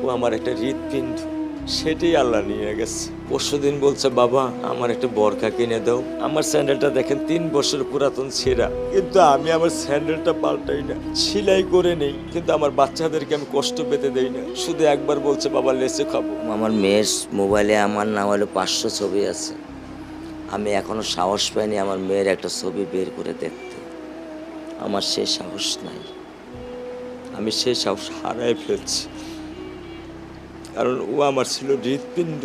ও আমার একটা হৃৎপিণ্ড, সেটাই আল্লাহ নিয়ে গেছে। পরশুদিন বলছে, বাবা আমার একটা বরখা কিনে দাও। আমার স্যান্ডেলটা দেখেন 3 বছর পুরাতন ছেঁড়া, কিন্তু আমি আমার স্যান্ডেলটা পাল্টাই না, সেলাই করে নেই, কিন্তু আমার বাচ্চাদেরকে আমি কষ্ট পেতে দেই না। শুধু একবার বলছে, বাবা লেচে খাবো। আমার মেয়ের মোবাইলে আমার না হলে 500 ছবি আছে। আমি এখনো সাহস পাইনি আমার মেয়ের একটা ছবি বের করে দেখতে। আমার সে সাহস নাই। আমি সেই সাহস হারাই ফেলছি, কারণ ও আমার ছিল হৃৎপিণ্ড।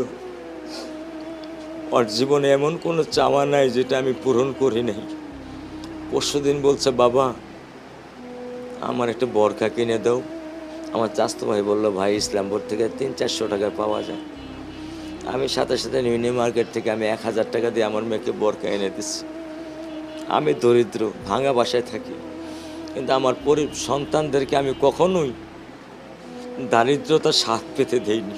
ওর জীবনে এমন কোনো চাওয়া নাই যেটা আমি পূরণ করি নাই। পরশুদিন বলছে, বাবা আমার একটা বরখা কিনে দাও। আমার চাচাতো ভাই বললো, ভাই ইসলামপুর থেকে 300-400 টাকায় পাওয়া যায়। আমি সাথে সাথে নিউ মার্কেট থেকে আমি 1000 টাকা দিয়ে আমার মেয়েকে বরখা এনে দিচ্ছি। আমি দরিদ্র, ভাঙা বাসায় থাকি, কিন্তু আমার সন্তানদেরকে আমি কখনোই দারিদ্রতার স্বাদ পেতে দেইনি।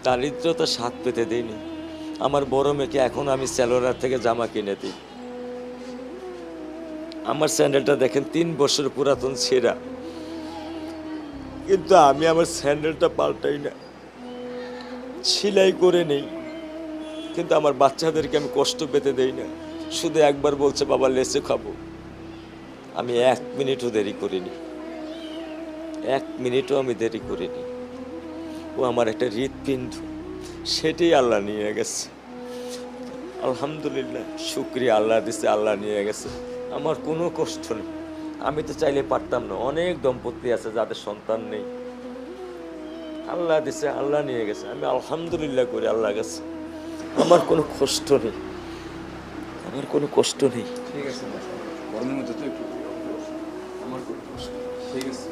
দারিদ্রতার স্বাদ পেতে দেইনি। আমার বড় মেয়েকে এখন আমি সেলোরার থেকে জামা কিনে দিই। আমার স্যান্ডেলটা দেখেন 3 বছর পুরাতন ছেঁড়া, কিন্তু আমি আমার স্যান্ডেলটা পাল্টাই না, সেলাই করে নেই, কিন্তু আমার বাচ্চাদেরকে আমি কষ্ট পেতে দেই না। শুধু একবার বলছে, বাবা লেচে খাবো। আমি 1 মিনিটও দেরি করিনি, 1 মিনিটও আমি দেরি করিনি। ও আমার একটা হৃৎপিণ্ড, সেটাই আল্লাহ নিয়ে গেছে। আলহামদুলিল্লাহ, শুকরিয়া, আল্লাহ দিছে, আল্লাহ নিয়ে গেছে। আমার কোনো কষ্ট নেই। আমি তো চাইলে পারতাম না। অনেক দম্পতি আছে যাদের সন্তান নেই, আল্লাহ দিছে, আল্লাহ নিয়ে গেছে। আমি আলহামদুলিল্লাহ করি আল্লাহ গেছে। আমার কোনো কষ্ট নেই, আমার কোনো কষ্ট নেই। ঠিক আছে, গরমের মধ্যে তো একটু আমার কোনো কষ্ট নেই। ঠিক আছে।